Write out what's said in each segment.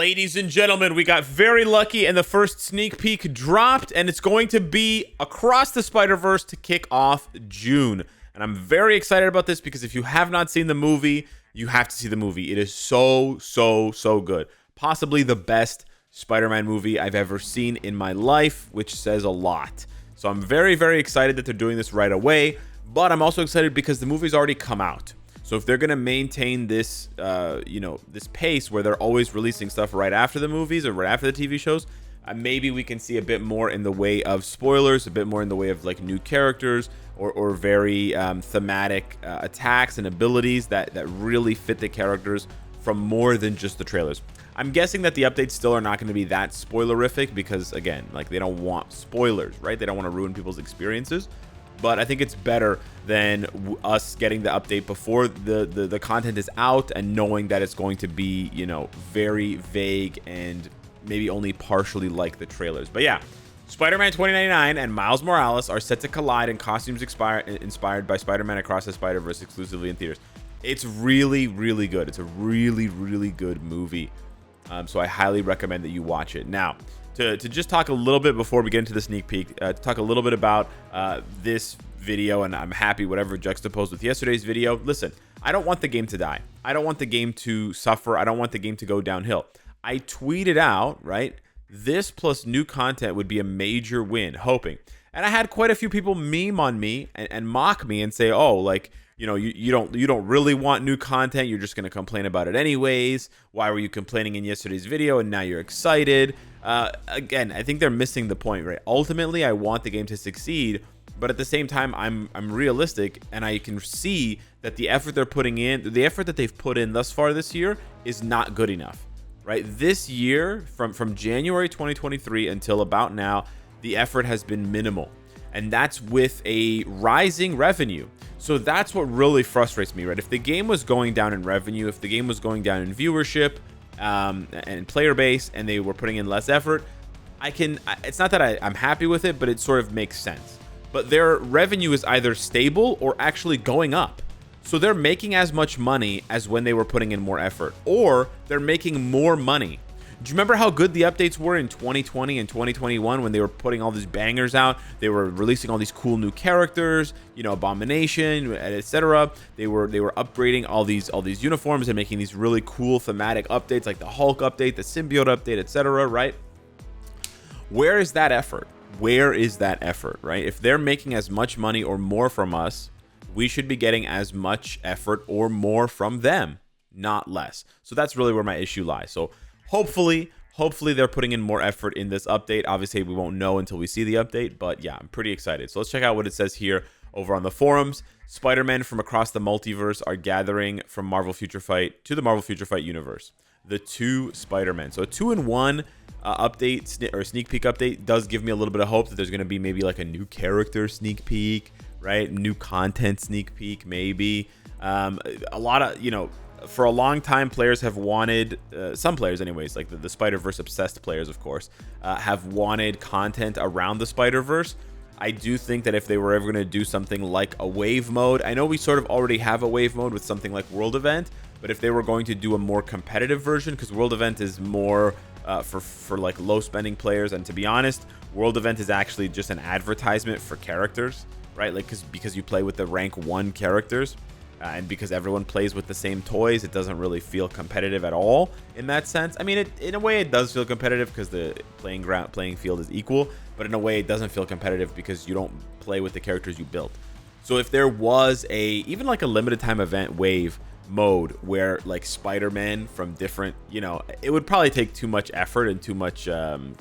Ladies and gentlemen, we got very lucky and the first sneak peek dropped, and it's going to be Across the Spider-Verse to kick off June. And I'm very excited about this because if you have not seen the movie, you have to see the movie. It is so good. Possibly the best Spider-Man movie I've ever seen in my life, which says a lot. So I'm very excited that they're doing this right away, but I'm also excited because the movie's already come out. So if they're going to maintain this, this pace where they're always releasing stuff right after the movies or right after the TV shows, maybe we can see a bit more in the way of spoilers, a bit more in the way of like new characters or very thematic attacks and abilities that really fit the characters from more than just the trailers. I'm guessing that the updates still are not going to be that spoilerific because, again, like they don't want spoilers, right? They don't want to ruin people's experiences. But I think it's better than us getting the update before the content is out and knowing that it's going to be, very vague and maybe only partially like the trailers. But yeah, Spider-Man 2099 and Miles Morales are set to collide in costumes inspired by Spider-Man Across the Spider-Verse exclusively in theaters. It's really good. It's a really good movie. So I highly recommend that you watch it. Now, to just talk a little bit before we get into the sneak peek, to talk a little bit about this video, and I'm happy whatever juxtaposed with yesterday's video. Listen, I don't want the game to die. I don't want the game to suffer. I don't want the game to go downhill. I tweeted out, right, this plus new content would be a major win, hoping. And I had quite a few people meme on me and mock me and say, oh, like, you don't really want new content. You're just going to complain about it anyways. Why were you complaining in yesterday's video and now you're excited? Again, I think they're missing the point, right? Ultimately, I want the game to succeed, but at the same time, I'm realistic, and I can see that the effort they're putting in, the effort that they've put in thus far this year, is not good enough, right? This year, from January 2023 until about now, the effort has been minimal, and that's with a rising revenue. So that's what really frustrates me, right? If the game was going down in revenue, if the game was going down in viewership and player base, and they were putting in less effort, it's not that I'm happy with it, but it sort of makes sense. But their revenue is either stable or actually going up. So they're making as much money as when they were putting in more effort, or they're making more money. Do you remember how good the updates were in 2020 and 2021 when they were putting all these bangers out? They were releasing all these cool new characters, Abomination, etc. They were upgrading all these uniforms and making these really cool thematic updates like the Hulk update, the Symbiote update, etc. Right? Where is that effort? Where is that effort, right? If they're making as much money or more from us, we should be getting as much effort or more from them, not less. So that's really where my issue lies. So hopefully they're putting in more effort in this update. Obviously, we won't know until we see the update, but yeah, I'm pretty excited. So let's check out what it says here over on the forums. Spider-Man from across the multiverse are gathering from Marvel Future Fight to the Marvel Future Fight universe. The two Spider-Men. So a 2-in-1 update or sneak peek update does give me a little bit of hope that there's going to be maybe like a new character sneak peek, right? New content sneak peek, maybe. A lot of, for a long time, players have wanted, some players anyways, like the Spider-Verse obsessed players, of course, have wanted content around the Spider-Verse. I do think that if they were ever going to do something like a wave mode, I know we sort of already have a wave mode with something like World Event, but if they were going to do a more competitive version, because World Event is more for like low spending players, and to be honest, World Event is actually just an advertisement for characters, right? Like because you play with the rank 1 characters. And because everyone plays with the same toys, it doesn't really feel competitive at all in that sense. I mean, in a way, it does feel competitive because the playing field is equal. But in a way, it doesn't feel competitive because you don't play with the characters you built. So if there was even like a limited time event wave mode where like Spider-Man from different, it would probably take too much effort and too much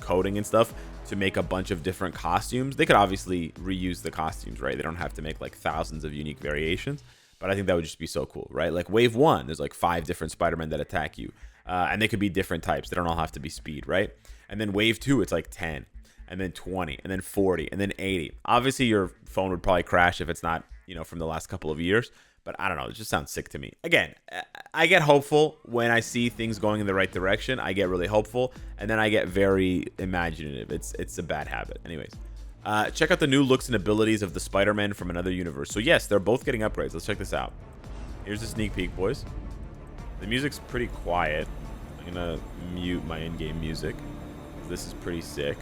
coding and stuff to make a bunch of different costumes. They could obviously reuse the costumes, right? They don't have to make like thousands of unique variations. But I think that would just be so cool, right? Like wave 1, there's like 5 different Spider-Men that attack you. And they could be different types. They don't all have to be speed, right? And then wave 2, it's like 10. And then 20. And then 40. And then 80. Obviously, your phone would probably crash if it's not, from the last couple of years. But I don't know. It just sounds sick to me. Again, I get hopeful when I see things going in the right direction. I get really hopeful. And then I get very imaginative. It's a bad habit. Anyways. Check out the new looks and abilities of the Spider-Man from another universe. So yes, they're both getting upgrades. Let's check this out. Here's a sneak peek, boys. The music's pretty quiet. I'm gonna mute my in-game music. This is pretty sick.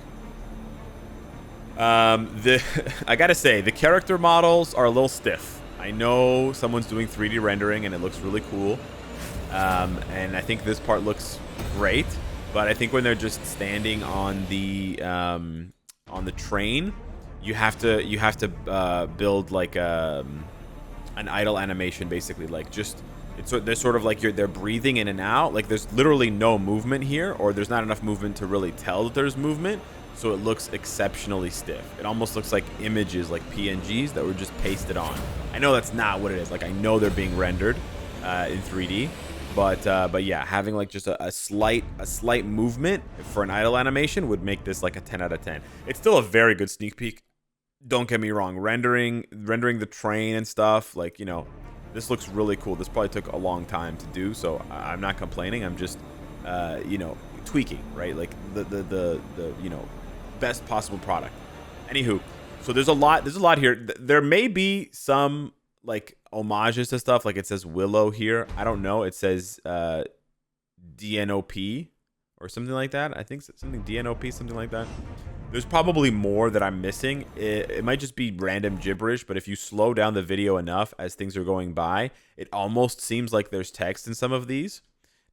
I gotta say, the character models are a little stiff. I know someone's doing 3D rendering and it looks really cool. And I think this part looks great, but I think when they're just standing on the train, you have to build like an idle animation, basically. Like they're sort of like they're breathing in and out. Like there's literally no movement here, or there's not enough movement to really tell that there's movement. So it looks exceptionally stiff. It almost looks like images, like PNGs that were just pasted on. I know that's not what it is. Like I know they're being rendered in 3D, but yeah, having like just a slight movement for an idle animation would make this like a 10 out of 10. It's still a very good sneak peek. Don't get me wrong. Rendering the train and stuff, like, you know, this looks really cool. This probably took a long time to do, so I'm not complaining. I'm just, you know, tweaking, right? Like the you know, best possible product. Anywho, so there's a lot here. There may be some like homages to stuff. Like it says Willow here. I don't know. It says DNOP or something like that. I think something DNOP, something like that. There's probably more that I'm missing. It might just be random gibberish, but if you slow down the video enough as things are going by, it almost seems like there's text in some of these.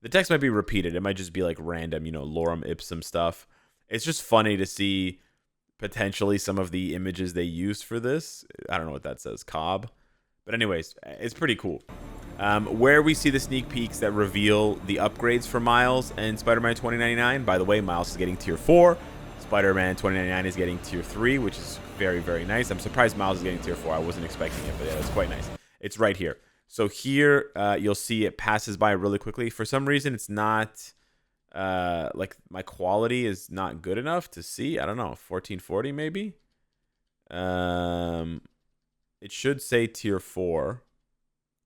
The text might be repeated. It might just be like random, you know, lorem ipsum stuff. It's just funny to see potentially some of the images they used for this. I don't know what that says, Cobb. But anyways, it's pretty cool. Where we see the sneak peeks that reveal the upgrades for Miles and Spider-Man 2099. By the way, Miles is getting tier 4. Spider-Man 2099 is getting tier 3, which is very, very nice. I'm surprised Miles is getting tier 4. I wasn't expecting it, but yeah, it's quite nice. It's right here. So here, you'll see it passes by really quickly. For some reason, it's not... like my quality is not good enough to see. I don't know, 1440 maybe. It should say tier 4.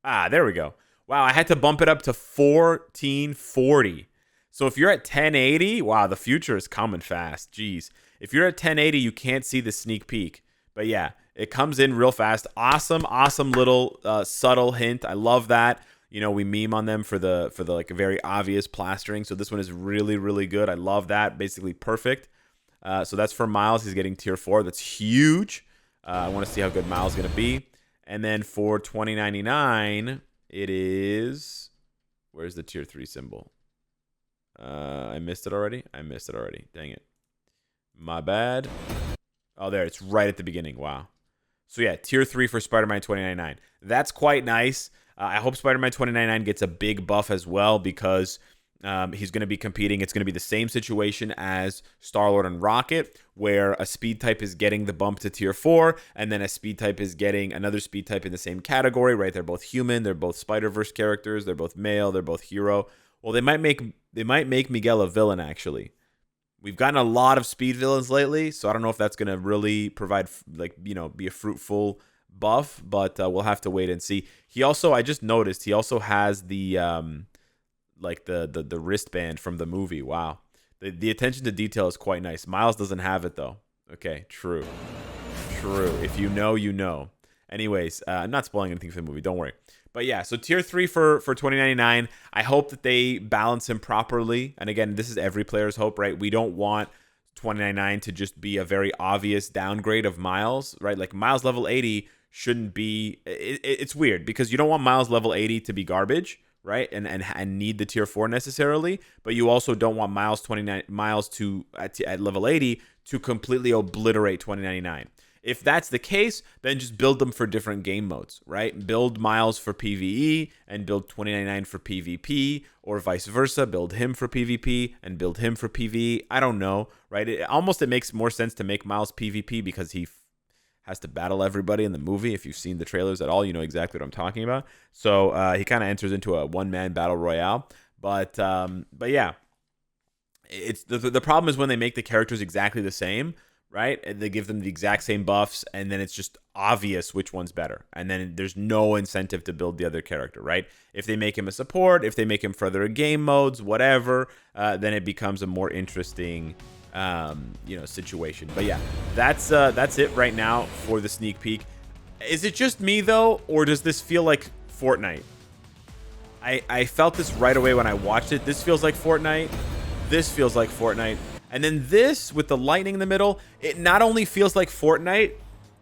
Ah, there we go. Wow, I had to bump it up to 1440. So if you're at 1080, wow, the future is coming fast. Jeez. If you're at 1080, you can't see the sneak peek. But yeah, it comes in real fast. Awesome little subtle hint. I love that. You know, we meme on them for the like very obvious plastering. So this one is really, really good. I love that. Basically perfect. So that's for Miles. He's getting tier 4. That's huge. I want to see how good Miles is going to be. And then for 2099, it is... Where's the tier 3 symbol? I missed it already. Dang it. My bad. Oh, there. It's right at the beginning. Wow. So yeah, tier 3 for Spider-Man 2099. That's quite nice. I hope Spider-Man 2099 gets a big buff as well, because he's going to be competing. It's going to be the same situation as Star-Lord and Rocket, where a speed type is getting the bump to tier 4, and then a speed type is getting another speed type in the same category, right? They're both human. They're both Spider-Verse characters. They're both male. They're both hero. Well, they might make Miguel a villain, actually. We've gotten a lot of speed villains lately, so I don't know if that's going to really provide, like, you know, be a fruitful buff, but we'll have to wait and see. He also, I just noticed, he also has the like the wristband from the movie. Wow. The attention to detail is quite nice. Miles doesn't have it though. Okay, true. If you know, you know. Anyways, I'm not spoiling anything for the movie, don't worry. But yeah, so tier 3 for 2099. I hope that they balance him properly. And again, this is every player's hope, right? We don't want 2099 to just be a very obvious downgrade of Miles, right? Like Miles level 80 shouldn't be... It's weird because you don't want Miles level 80 to be garbage, right? And need the tier 4 necessarily, but you also don't want Miles to at level 80 to completely obliterate 2099. If that's the case, then just build them for different game modes, right? Build Miles for PvE and build 2099 for PvP, or vice versa. Build him for PvP and build him for PvE. I don't know, right? It makes more sense to make Miles PvP because he has to battle everybody in the movie. If you've seen the trailers at all, you know exactly what I'm talking about. So he kind of enters into a one-man battle royale. But yeah, it's the problem is when they make the characters exactly the same, right? And they give them the exact same buffs, and then it's just obvious which one's better. And then there's no incentive to build the other character, right? If they make him a support, if they make him further game modes, whatever, then it becomes a more interesting situation. But yeah, that's it right now for the sneak peek. Is it just me though, or does this feel like Fortnite? I felt this right away when I watched it. This feels like Fortnite. This feels like Fortnite. And then this with the lightning in the middle, it not only feels like Fortnite,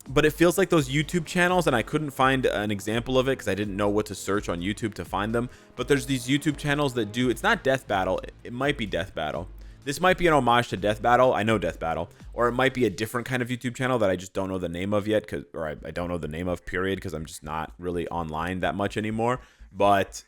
but it feels like those YouTube channels, and I couldn't find an example of it because I didn't know what to search on YouTube to find them. But there's these YouTube channels that do, it's not Death Battle, it might be Death Battle. This might be an homage to Death Battle. I know Death Battle. Or it might be a different kind of YouTube channel that I just don't know the name of yet, or I don't know the name of, period, because I'm just not really online that much anymore. But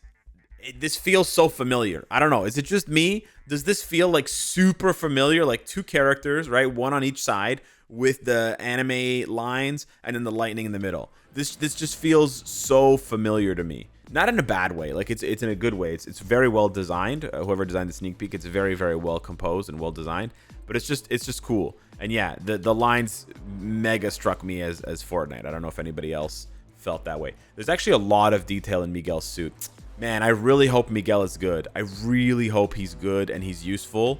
this feels so familiar. I don't know. Is it just me? Does this feel like super familiar? Like two characters, right? One on each side with the anime lines and then the lightning in the middle. This just feels so familiar to me. Not in a bad way. Like it's in a good way. It's very well designed. Whoever designed the sneak peek, it's very, very well composed and well designed. But it's just cool. And yeah, the lines mega struck me as Fortnite. I don't know if anybody else felt that way. There's actually a lot of detail in Miguel's suit. Man, I really hope Miguel is good. I really hope he's good and he's useful,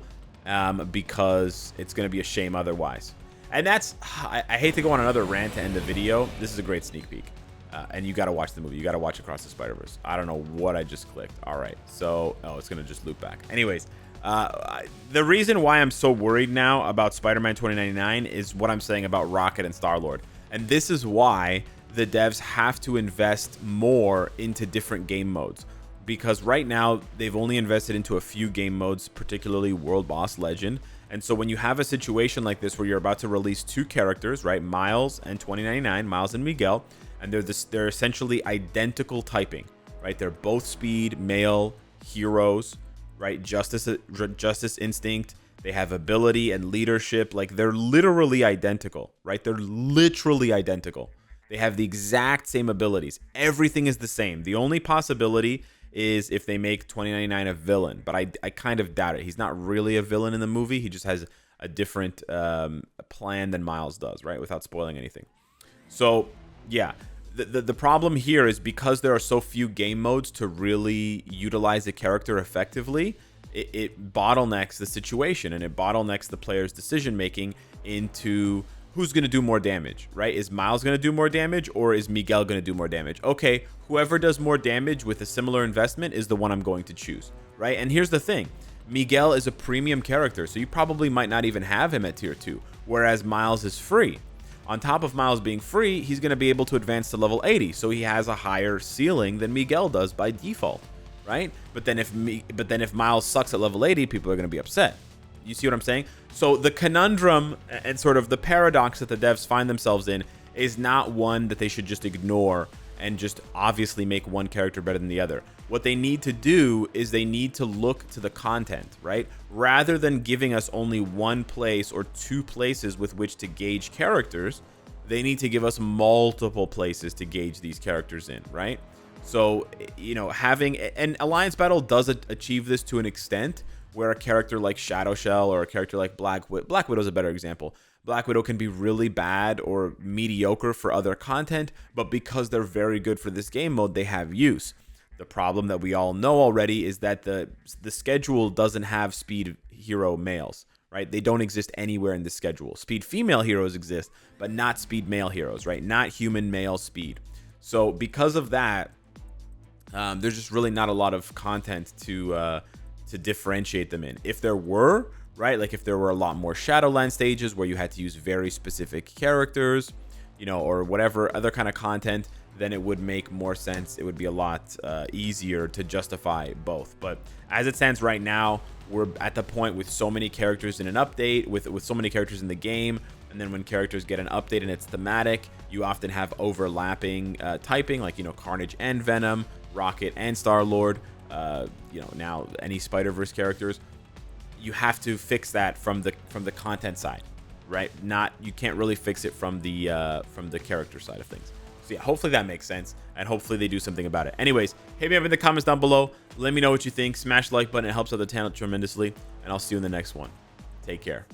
because it's going to be a shame otherwise. And that's, I hate to go on another rant to end the video. This is a great sneak peek. And you got to watch the movie. You got to watch Across the Spider-Verse. I don't know what I just clicked. All right. So, oh, it's going to just loop back. Anyways, the reason why I'm so worried now about Spider-Man 2099 is what I'm saying about Rocket and Star-Lord. And this is why the devs have to invest more into different game modes, because right now they've only invested into a few game modes, particularly World Boss Legend. And so when you have a situation like this where you're about to release two characters, right, Miles and 2099, Miles and Miguel, and they're essentially identical typing, right? They're both speed male heroes, right? Justice instinct. They have ability and leadership. Like, they're literally identical, right? They're literally identical. They have the exact same abilities. Everything is the same. The only possibility is if they make 2099 a villain, but I kind of doubt it. He's not really a villain in the movie. He just has a different plan than Miles does, right? Without spoiling anything. So, yeah. The problem here is because there are so few game modes to really utilize a character effectively, it bottlenecks the situation, and it bottlenecks the player's decision making into who's going to do more damage, right? Is Miles going to do more damage, or is Miguel going to do more damage? Okay, whoever does more damage with a similar investment is the one I'm going to choose, right? And here's the thing. Miguel is a premium character, so you probably might not even have him at tier 2, whereas Miles is free. On top of Miles being free, he's going to be able to advance to level 80, so he has a higher ceiling than Miguel does by default, right? But then if Miles sucks at level 80, people are going to be upset. You see what I'm saying? So the conundrum and sort of the paradox that the devs find themselves in is not one that they should just ignore and just obviously make one character better than the other. What they need to do is they need to look to the content, right? Rather than giving us only one place or two places with which to gauge characters, they need to give us multiple places to gauge these characters in, right? So, you know, having an Alliance Battle does achieve this to an extent, where a character like Shadow Shell or a character like Black Widow's a better example. Black Widow can be really bad or mediocre for other content, but because they're very good for this game mode, they have use. The problem that we all know already is that the schedule doesn't have speed hero males, right? They don't exist anywhere in the schedule. Speed female heroes exist, but not speed male heroes, right? Not human male speed. So because of that, there's just really not a lot of content to differentiate them in. If there were, right, like if there were a lot more Shadowland stages where you had to use very specific characters, you know, or whatever other kind of content, then it would make more sense. It would be a lot easier to justify both. But as it stands right now, we're at the point with so many characters in an update, with so many characters in the game, and then when characters get an update and it's thematic, you often have overlapping typing, like, you know, Carnage and Venom, Rocket and Star-Lord, you know, now any Spider-Verse characters. You have to fix that from the content side, right? You can't really fix it from the character side of things. So yeah, hopefully that makes sense, and hopefully they do something about it. Anyways, hit me up in the comments down below. Let me know what you think. Smash the like button. It helps out the channel tremendously, and I'll see you in the next one. Take care.